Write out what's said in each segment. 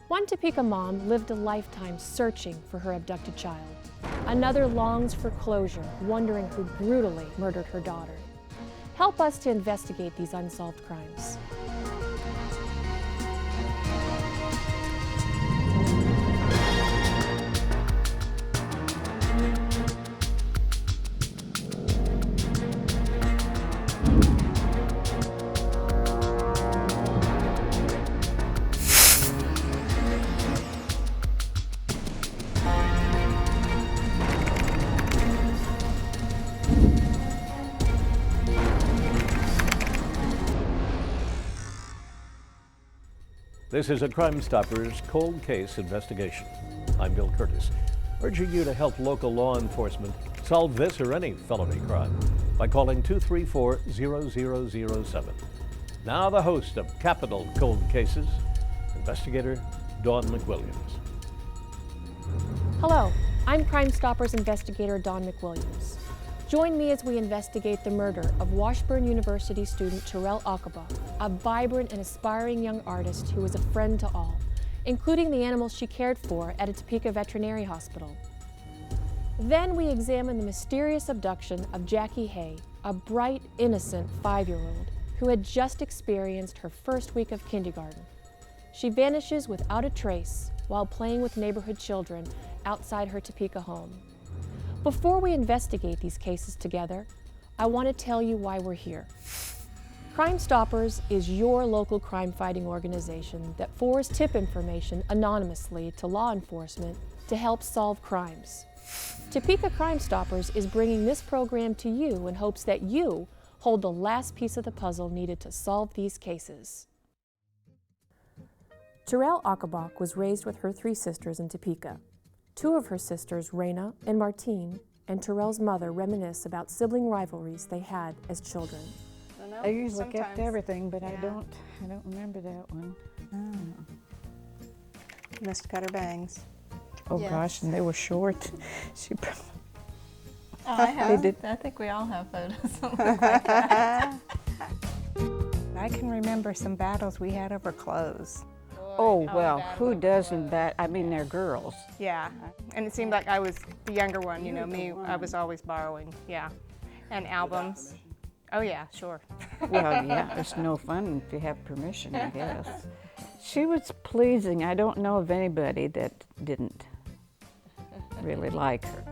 One Topeka mom lived a lifetime searching for her abducted child. Another longs for closure, wondering who brutally murdered her daughter. Help us to investigate these unsolved crimes. This is a Crime Stoppers cold case investigation. I'm Bill Curtis, urging you to help local law enforcement solve this or any felony crime by calling 234-0007. Now the host of Capital Cold Cases, investigator Dawn McWilliams. Hello, I'm Crime Stoppers investigator Dawn McWilliams. Join me as we investigate the murder of Washburn University student Tirell Ocobock, a vibrant and aspiring young artist who was a friend to all, including the animals she cared for at a Topeka veterinary hospital. Then we examine the mysterious abduction of Jackie Hay, a bright, innocent 5-year-old who had just experienced her first week of kindergarten. She vanishes without a trace while playing with neighborhood children outside her Topeka home. Before we investigate these cases together, I want to tell you why we're here. Crime Stoppers is your local crime-fighting organization that forwards tip information anonymously to law enforcement to help solve crimes. Topeka Crime Stoppers is bringing this program to you in hopes that you hold the last piece of the puzzle needed to solve these cases. Tirell Ocobock was raised with her 3 sisters in Topeka. 2 of her sisters, Raina and Martine, and Terell's mother reminisce about sibling rivalries they had as children. I usually kept everything, but I don't remember that one. Oh. Must have cut her bangs. Oh yes. Gosh, and they were short. She I have. I think we all have photos that look like that. I can remember some battles we had over clothes. Oh, well, who doesn't bat? I mean, they're girls. Yeah, and it seemed like I was the younger one, you know, me, I was always borrowing, yeah. And albums. Oh yeah, sure. Well, yeah, it's no fun if you have permission, I guess. She was pleasing. I don't know of anybody that didn't really like her.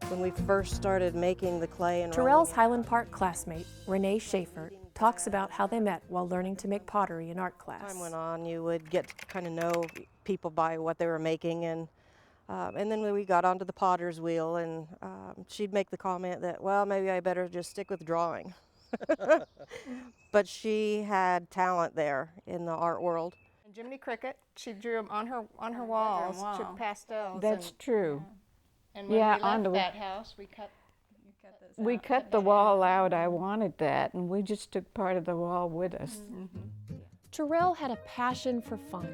When we first started making the clay and Terell's Highland Park classmate, Renee Schaefer, talks about how they met while learning to make pottery in art class. As time went on, you would get to kind of know people by what they were making, and then when we got onto the potter's wheel, and she'd make the comment that, well, maybe I better just stick with drawing. But she had talent there in the art world. And Jiminy Cricket, she drew them on her walls, she pastels. That's true. And when we left that house, we cut the wall out. I wanted that, and we just took part of the wall with us. Mm-hmm. Terell had a passion for fun.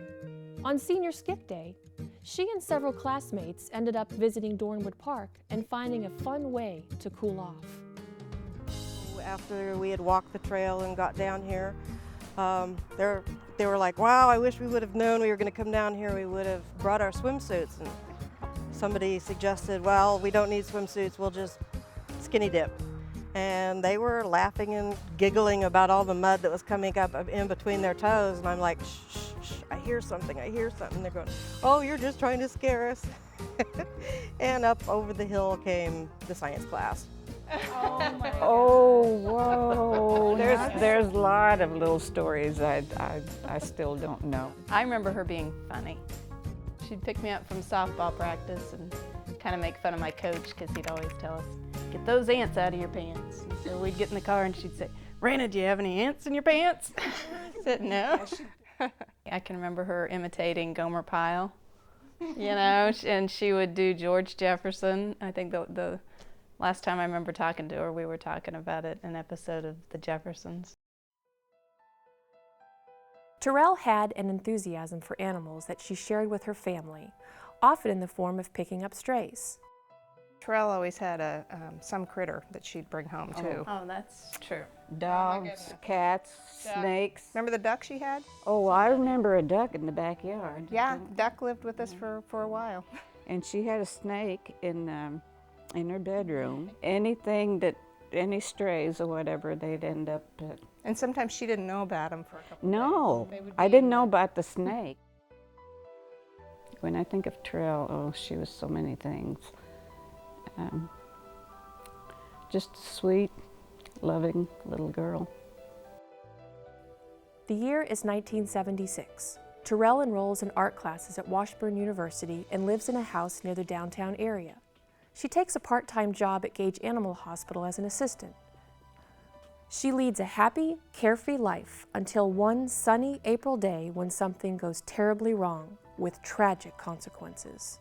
On senior skip day, she and several classmates ended up visiting Dornwood Park and finding a fun way to cool off. After we had walked the trail and got down here, they were like, wow, I wish we would have known we were going to come down here. We would have brought our swimsuits. And somebody suggested, well, we don't need swimsuits, we'll just skinny dip. And they were laughing and giggling about all the mud that was coming up in between their toes. And I'm like, shh, shh, shh, I hear something, I hear something. They're going, oh, you're just trying to scare us. And up over the hill came the science class. Oh, my God. Oh, whoa. There's a lot of little stories I still don't know. I remember her being funny. She'd pick me up from softball practice and kind of make fun of my coach because he'd always tell us, get those ants out of your pants. And so we'd get in the car and she'd say, Raina, do you have any ants in your pants? I said, no. I can remember her imitating Gomer Pyle, you know, and she would do George Jefferson. I think the last time I remember talking to her, we were talking about an episode of The Jeffersons. Terell had an enthusiasm for animals that she shared with her family, often in the form of picking up strays. Terell always had some critter that she'd bring home too. Oh, that's true. Dogs, cats, snakes. Remember the duck she had? Oh, I remember a duck in the backyard. Yeah, Duck lived with us for a while. And she had a snake in her bedroom. Anything that, any strays or whatever, they'd end up. And sometimes she didn't know about them for a couple No, days. I didn't know about the snake. When I think of Terell, oh, she was so many things. Just a sweet, loving little girl. The year is 1976. Terell enrolls in art classes at Washburn University and lives in a house near the downtown area. She takes a part-time job at Gage Animal Hospital as an assistant. She leads a happy, carefree life until one sunny April day when something goes terribly wrong with tragic consequences.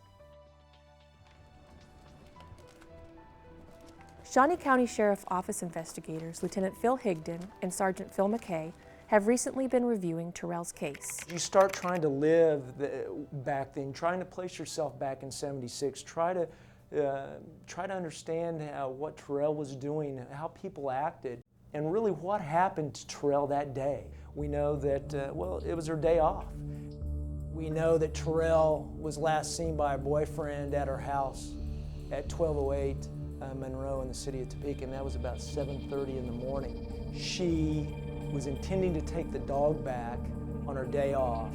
Shawnee County Sheriff Office investigators Lieutenant Phil Higdon and Sergeant Phil McKay have recently been reviewing Terell's case. You start trying to live back then, trying to place yourself back in '76, try to understand what Terell was doing, how people acted, and really what happened to Terell that day. We know that, well, it was her day off. We know that Terell was last seen by her boyfriend at her house at 1208 Monroe in the city of Topeka, and that was about 7:30 in the morning. She was intending to take the dog back on her day off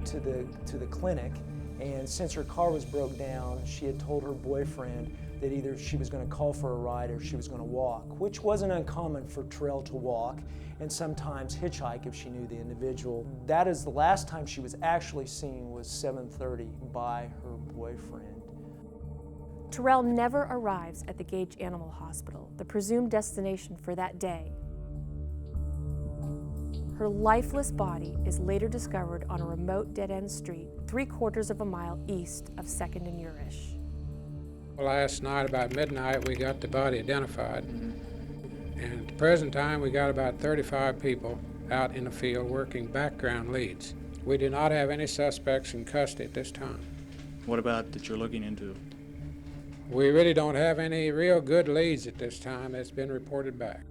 to the clinic, and since her car was broke down, she had told her boyfriend that either she was going to call for a ride or she was going to walk, which wasn't uncommon for Terell to walk and sometimes hitchhike if she knew the individual. That is the last time she was actually seen was 7:30 by her boyfriend. Terell never arrives at the Gage Animal Hospital, the presumed destination for that day. Her lifeless body is later discovered on a remote dead-end street 3/4 of a mile east of 2nd and Urish. Last night about midnight we got the body identified, and at the present time we got about 35 people out in the field working background leads. We do not have any suspects in custody at this time. What about that you're looking into? We really don't have any real good leads at this time that's been reported back.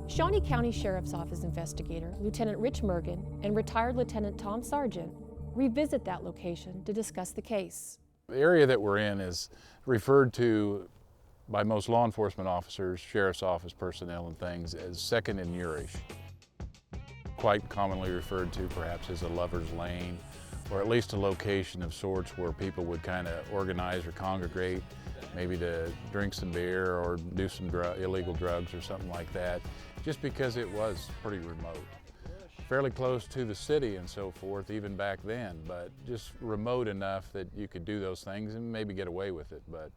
Shawnee County Sheriff's Office investigator Lieutenant Rich Mergen and retired Lieutenant Tom Sargent revisit that location to discuss the case. The area that we're in is referred to by most law enforcement officers, sheriff's office personnel and things, as 2nd and Urish. Quite commonly referred to perhaps as a lover's lane, or at least a location of sorts where people would kind of organize or congregate, maybe to drink some beer or do some illegal drugs or something like that, just because it was pretty remote. Fairly close to the city and so forth, even back then, but just remote enough that you could do those things and maybe get away with it. But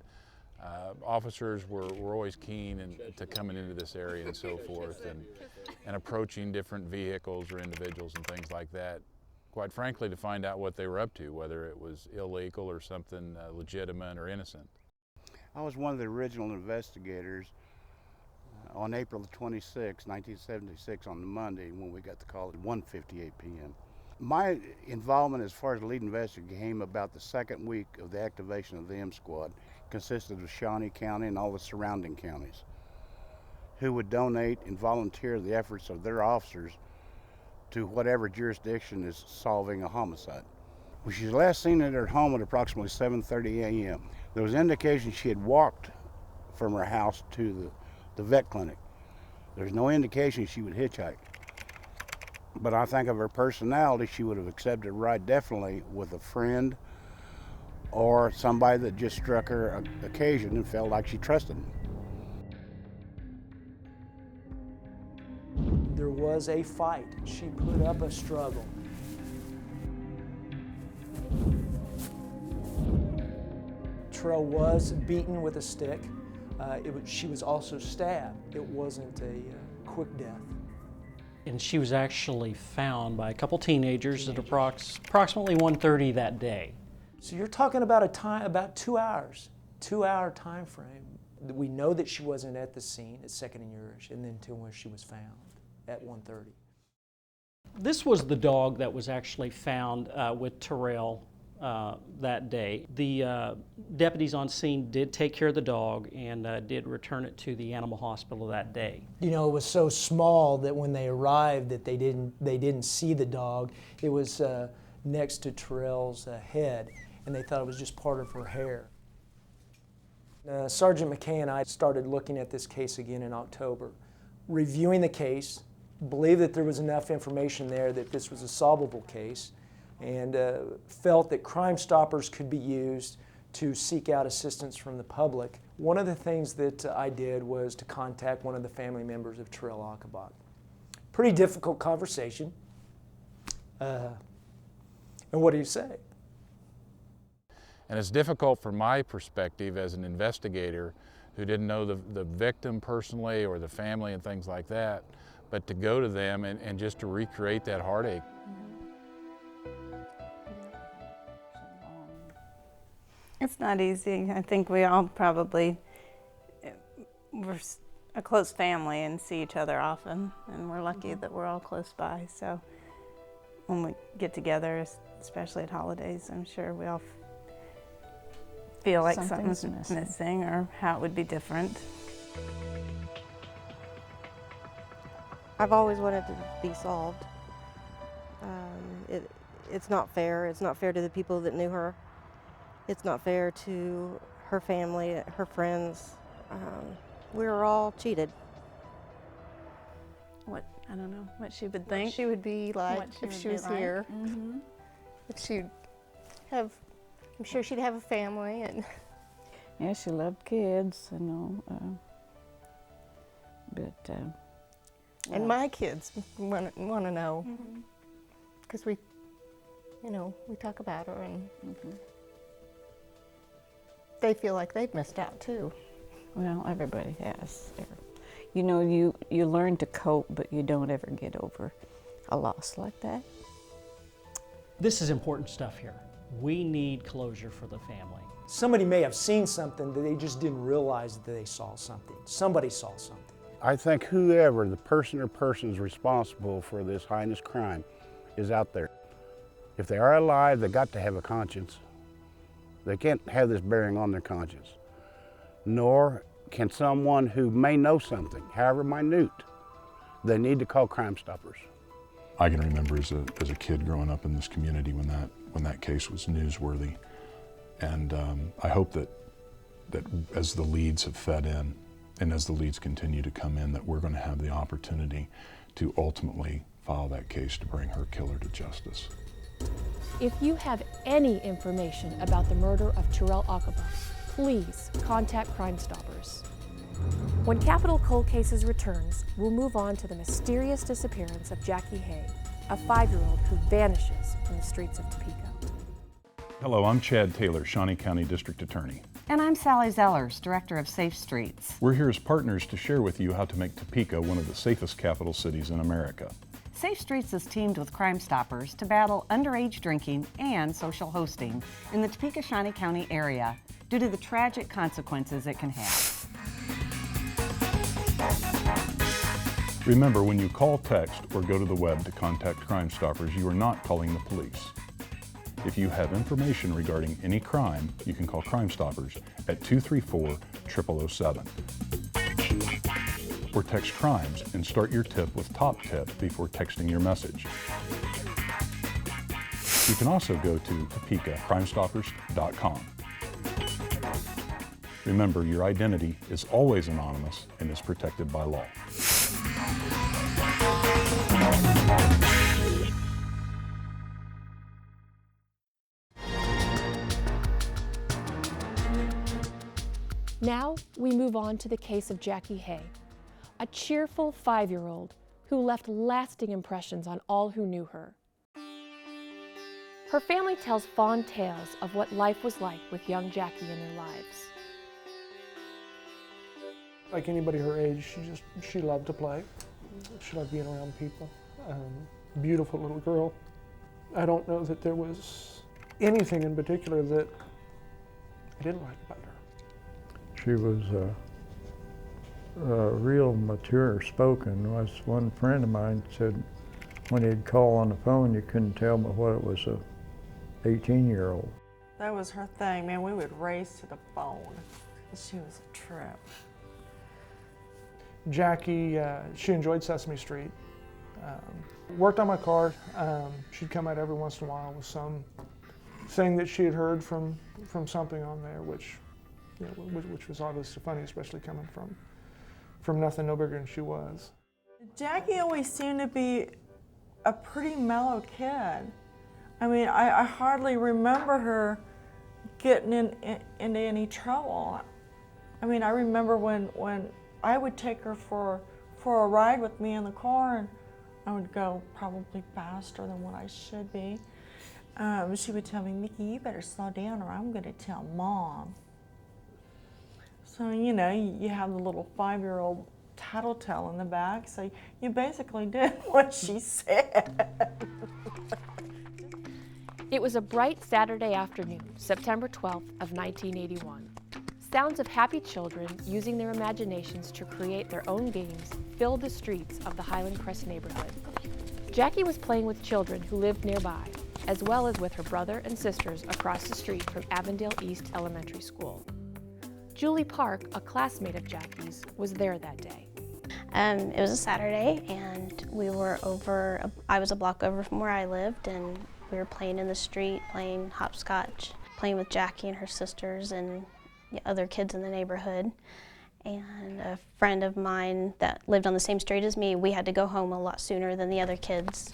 officers were always keen to coming into this area and so forth, and approaching different vehicles or individuals and things like that, quite frankly, to find out what they were up to, whether it was illegal or something legitimate or innocent. I was one of the original investigators on April the 26th, 1976, on the Monday when we got the call at 1:58 p.m. My involvement as far as the lead investigator came about the second week of the activation of the M Squad. It consisted of Shawnee County and all the surrounding counties who would donate and volunteer the efforts of their officers to whatever jurisdiction is solving a homicide. When she was last seen at her home at approximately 7:30 a.m., there was indication she had walked from her house to the vet clinic. There's no indication she would hitchhike. But I think of her personality, she would have accepted a ride definitely with a friend or somebody that just struck her occasion and felt like she trusted them. There was a fight. She put up a struggle. Terell was beaten with a stick. She was also stabbed. It wasn't a quick death. And she was actually found by a couple teenagers at approximately 1:30 that day. So you're talking about about 2 hours, 2-hour time frame. We know that she wasn't at the scene at 2nd and Urish, and then to where she was found at 1:30. This was the dog that was actually found with Terell that day. The deputies on scene did take care of the dog and did return it to the animal hospital that day. You know, it was so small that when they arrived that they didn't see the dog. It was next to Terell's head, and they thought it was just part of her hair. Sergeant McKay and I started looking at this case again in October, reviewing the case, believed that there was enough information there that this was a solvable case, and felt that Crime Stoppers could be used to seek out assistance from the public. One of the things that I did was to contact one of the family members of Tirell Ocobock. Pretty difficult conversation. And what do you say? And it's difficult from my perspective as an investigator who didn't know the victim personally or the family and things like that, but to go to them and just to recreate that heartache. It's not easy. I think we all probably, we're a close family and see each other often, and we're lucky that we're all close by. So when we get together, especially at holidays, I'm sure we all feel like something's missing or how it would be different. I've always wanted to be solved. It's not fair. It's not fair to the people that knew her. It's not fair to her family, her friends. We were all cheated. I don't know what she would think. What she would be like if she was here. Mm-hmm. If she'd have, I'm sure she'd have a family and. Yeah, she loved kids, you know, And my kids want to know, because we talk about her and they feel like they've missed out too. Well, everybody has. You know, you learn to cope, but you don't ever get over a loss like that. This is important stuff here. We need closure for the family. Somebody may have seen something that they just didn't realize that they saw something. Somebody saw something. I think whoever, the person or persons responsible for this heinous crime is out there. If they are alive, they got to have a conscience. They can't have this bearing on their conscience. Nor can someone who may know something, however minute, they need to call Crime Stoppers. I can remember as a kid growing up in this community when that case was newsworthy. And I hope that as the leads have fed in and as the leads continue to come in, that we're going to have the opportunity to ultimately file that case to bring her killer to justice. If you have any information about the murder of Tirell Ocobock, please contact Crime Stoppers. When Capital Cold Cases returns, we'll move on to the mysterious disappearance of Jackie Hay, a 5-year-old who vanishes from the streets of Topeka. Hello, I'm Chad Taylor, Shawnee County District Attorney. And I'm Sally Zellers, Director of Safe Streets. We're here as partners to share with you how to make Topeka one of the safest capital cities in America. Safe Streets is teamed with Crime Stoppers to battle underage drinking and social hosting in the Topeka Shawnee County area due to the tragic consequences it can have. Remember, when you call, text, or go to the web to contact Crime Stoppers, you are not calling the police. If you have information regarding any crime, you can call Crime Stoppers at 234-0007. Or text crimes and start your tip with top tip before texting your message. You can also go to TopekaCrimeStoppers.com. Remember, your identity is always anonymous and is protected by law. Now we move on to the case of Jackie Hay, a cheerful 5-year-old who left lasting impressions on all who knew her. Her family tells fond tales of what life was like with young Jackie in their lives. Like anybody her age, she loved to play. She loved being around people. Beautiful little girl. I don't know that there was anything in particular that I didn't like about her. She was real mature spoken. One friend of mine said when he'd call on the phone, you couldn't tell but what it was a 18-year-old. That was her thing, man. We would race to the phone. She was a trip. Jackie, she enjoyed Sesame Street. Worked on my car. She'd come out every once in a while with some thing that she had heard from something on there, which, you know, which was obviously funny, especially coming from nothing no bigger than she was. Jackie always seemed to be a pretty mellow kid. I mean, I hardly remember her getting into any trouble. I mean, I remember when I would take her for a ride with me in the car, and I would go probably faster than what I should be. She would tell me, "Mickey, you better slow down or I'm going to tell Mom." So, you know, you have the little 5-year-old tattletale in the back, so you basically did what she said. It was a bright Saturday afternoon, September 12th of 1981. Sounds of happy children using their imaginations to create their own games filled the streets of the Highland Crest neighborhood. Jackie was playing with children who lived nearby, as well as with her brother and sisters across the street from Avondale East Elementary School. Julie Park, a classmate of Jackie's, was there that day. It was a Saturday, and we were over, I was a block over from where I lived, and we were playing in the street, playing hopscotch, playing with Jackie and her sisters and other kids in the neighborhood. And a friend of mine that lived on the same street as me, we had to go home a lot sooner than the other kids.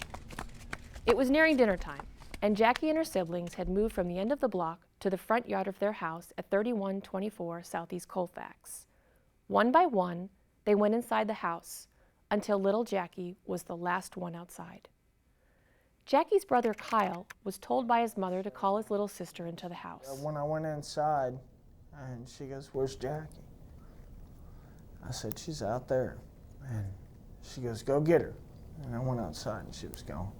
It was nearing dinner time, and Jackie and her siblings had moved from the end of the block to the front yard of their house at 3124 Southeast Colfax. One by one, they went inside the house until little Jackie was the last one outside. Jackie's brother Kyle was told by his mother to call his little sister into the house. When I went inside, and she goes, "Where's Jackie?" I said, "She's out there." And she goes, "Go get her." And I went outside and she was gone.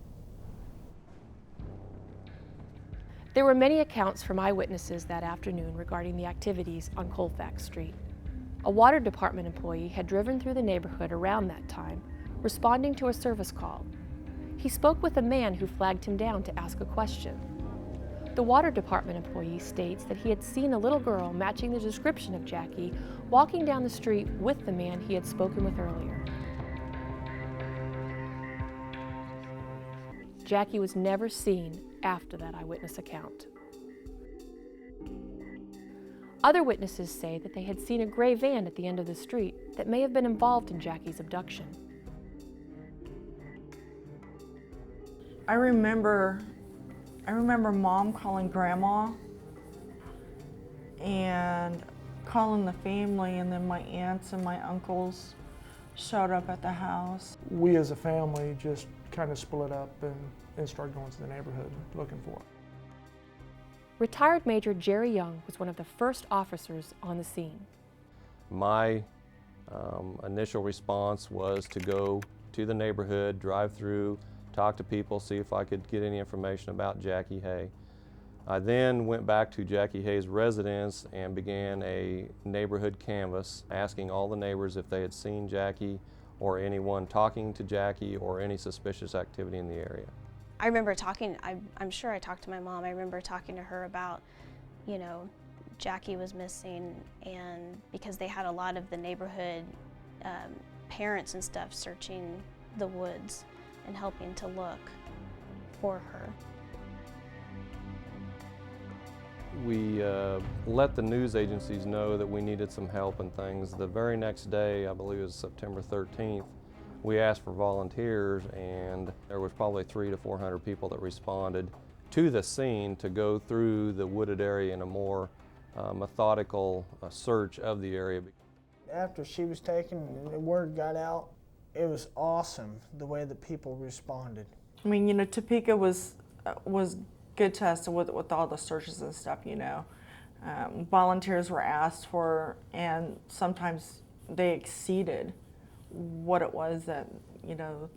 There were many accounts from eyewitnesses that afternoon regarding the activities on Colfax Street. A water department employee had driven through the neighborhood around that time, responding to a service call. He spoke with a man who flagged him down to ask a question. The water department employee states that he had seen a little girl matching the description of Jackie walking down the street with the man he had spoken with earlier. Jackie was never seen after that eyewitness account. Other witnesses say that they had seen a gray van at the end of the street that may have been involved in Jackie's abduction. I remember Mom calling Grandma and calling the family, and then my aunts and my uncles showed up at the house. We as a family just kind of split up and started going to the neighborhood looking for her. Retired Major Jerry Young was one of the first officers on the scene. My initial response was to go to the neighborhood, drive through, talk to people, see if I could get any information about Jackie Hay. I then went back to Jackie Hay's residence and began a neighborhood canvass, asking all the neighbors if they had seen Jackie or anyone talking to Jackie or any suspicious activity in the area. I remember talking, I'm sure I talked to my mom, I remember talking to her about, you know, Jackie was missing, and because they had a lot of the neighborhood parents and stuff searching the woods and helping to look for her. We let the news agencies know that we needed some help and things. The very next day, I believe it was September 13th, we asked for volunteers, and there was probably 300 to 400 people that responded to the scene to go through the wooded area in a more methodical search of the area. After she was taken and the word got out, it was awesome the way that people responded. I mean, you know, Topeka was good to us with all the searches and stuff, you know. Volunteers were asked for, and sometimes they exceeded what it was that, you know,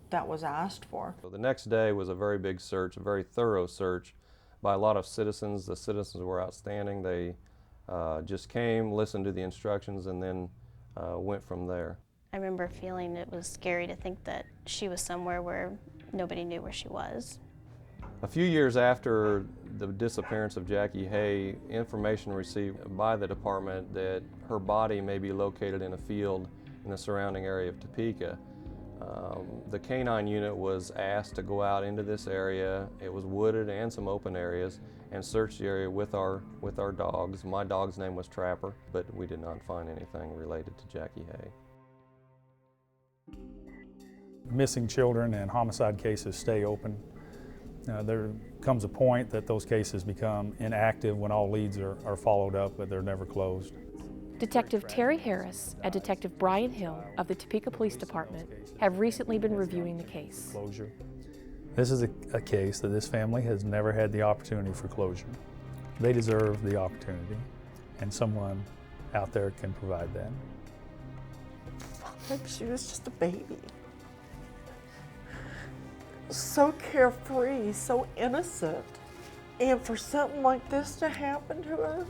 that was asked for. So the next day was a very big search, a very thorough search by a lot of citizens. The citizens were outstanding. They just came, listened to the instructions, and then went from there. I remember feeling it was scary to think that she was somewhere where nobody knew where she was. A few years after the disappearance of Jackie Hay, information received by the department that her body may be located in a field in the surrounding area of Topeka. The canine unit was asked to go out into this area. It was wooded and some open areas, and search the area with our dogs. My dog's name was Trapper, but we did not find anything related to Jackie Hay. Missing children and homicide cases stay open. There comes a point that those cases become inactive when all leads are followed up, but they're never closed. Detective Terry Harris and Detective Brian Hill of the Topeka Police Department have recently been reviewing the case. Closure. This is a case that this family has never had the opportunity for closure. They deserve the opportunity, and someone out there can provide that. Like she was just a baby. So carefree, so innocent. And for something like this to happen to her?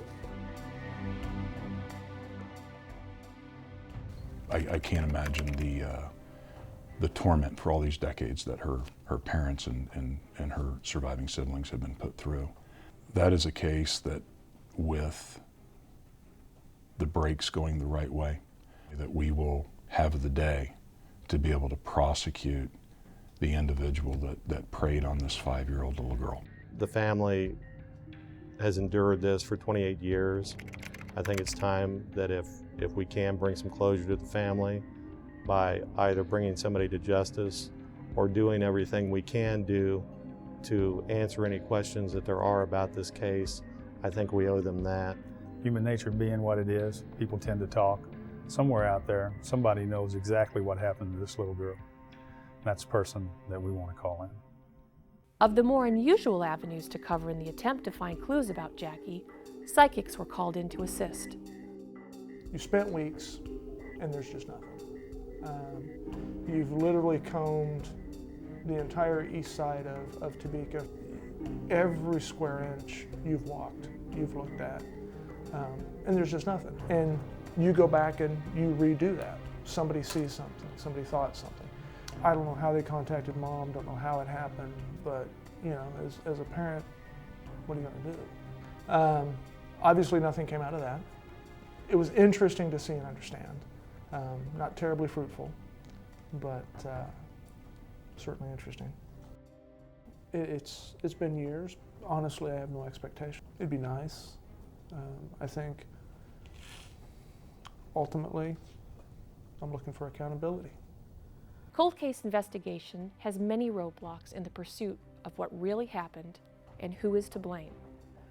I can't imagine the torment for all these decades that her parents and her surviving siblings have been put through. That is a case that, with the brakes going the right way, that we will have the day to be able to prosecute the individual that preyed on this 5-year-old little girl. The family has endured this for 28 years. I think it's time that if we can bring some closure to the family by either bringing somebody to justice or doing everything we can do to answer any questions that there are about this case, I think we owe them that. Human nature being what it is, people tend to talk. Somewhere out there, somebody knows exactly what happened to this little girl. That's the person that we want to call in. Of the more unusual avenues to cover in the attempt to find clues about Jackie, psychics were called in to assist. You spent weeks, and there's just nothing. You've literally combed the entire east side of Topeka. Every square inch you've walked, you've looked at, and there's just nothing. And you go back and you redo that. Somebody sees something, somebody thought something. I don't know how they contacted mom, don't know how it happened, but you know, as a parent, what are you going to do? Obviously nothing came out of that. It was interesting to see and understand. Not terribly fruitful, but certainly interesting. It's been years. Honestly, I have no expectation. It'd be nice. I think ultimately I'm looking for accountability. Cold case investigation has many roadblocks in the pursuit of what really happened and who is to blame.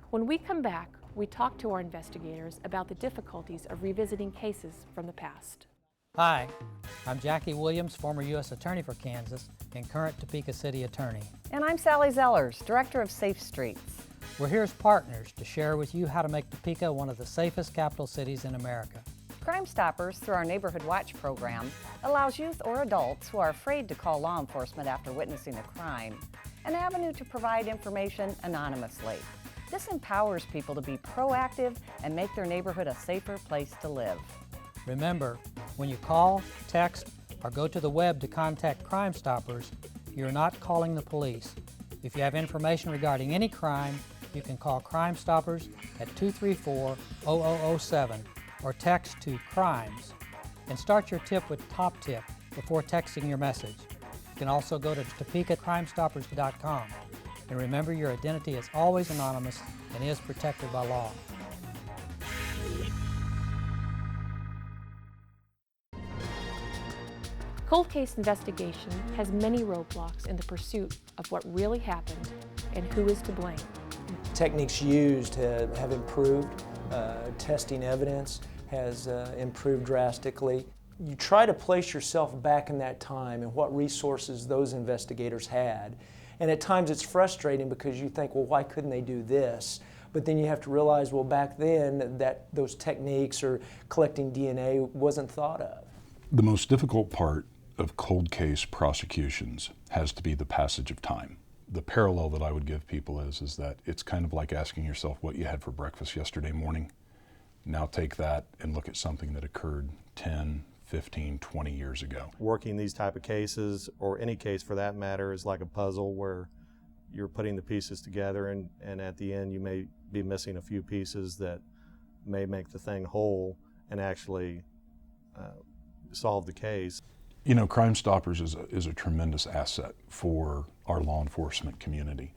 When we come back, we talk to our investigators about the difficulties of revisiting cases from the past. Hi, I'm Jackie Williams, former U.S. Attorney for Kansas and current Topeka City Attorney. And I'm Sally Zellers, Director of Safe Streets. We're here as partners to share with you how to make Topeka one of the safest capital cities in America. Crime Stoppers, through our Neighborhood Watch program, allows youth or adults who are afraid to call law enforcement after witnessing a crime an avenue to provide information anonymously. This empowers people to be proactive and make their neighborhood a safer place to live. Remember, when you call, text, or go to the web to contact Crime Stoppers, you're not calling the police. If you have information regarding any crime, you can call Crime Stoppers at 234-0007 or text to CRIMES and start your tip with Top Tip before texting your message. You can also go to TopekaCrimeStoppers.com. And remember, your identity is always anonymous and is protected by law. Cold case investigation has many roadblocks in the pursuit of what really happened and who is to blame. Techniques used have improved. Testing evidence has improved drastically. You try to place yourself back in that time and what resources those investigators had. And at times it's frustrating because you think, well, why couldn't they do this? But then you have to realize, well, back then that those techniques or collecting DNA wasn't thought of. The most difficult part of cold case prosecutions has to be the passage of time. The parallel that I would give people is that it's kind of like asking yourself what you had for breakfast yesterday morning. Now take that and look at something that occurred 10, 15, 20 years ago. Working these type of cases, or any case for that matter, is like a puzzle where you're putting the pieces together, and at the end you may be missing a few pieces that may make the thing whole and actually solve the case. You know, Crime Stoppers is a tremendous asset for our law enforcement community.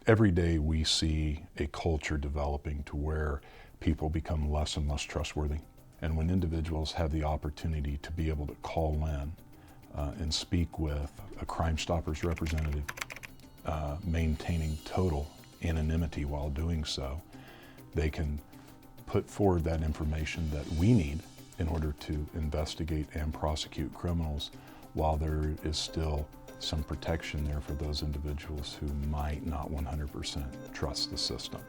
Every day we see a culture developing to where people become less and less trustworthy. And when individuals have the opportunity to be able to call in and speak with a Crime Stoppers representative, maintaining total anonymity while doing so, they can put forward that information that we need in order to investigate and prosecute criminals, while there is still some protection there for those individuals who might not 100% trust the system.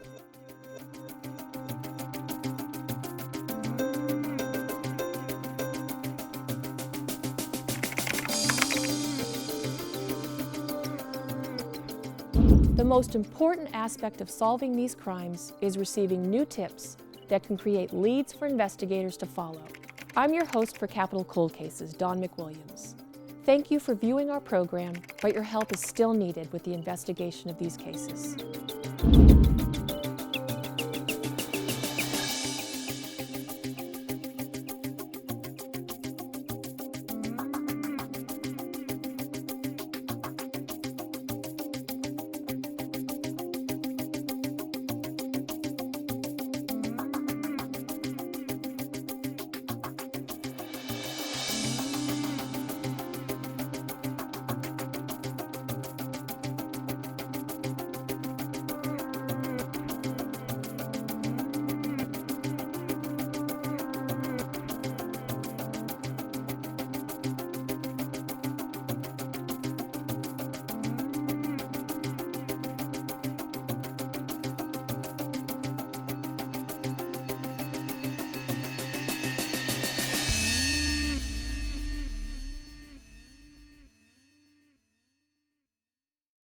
The most important aspect of solving these crimes is receiving new tips that can create leads for investigators to follow. I'm your host for Capital Cold Cases, Dawn McWilliams. Thank you for viewing our program, but your help is still needed with the investigation of these cases.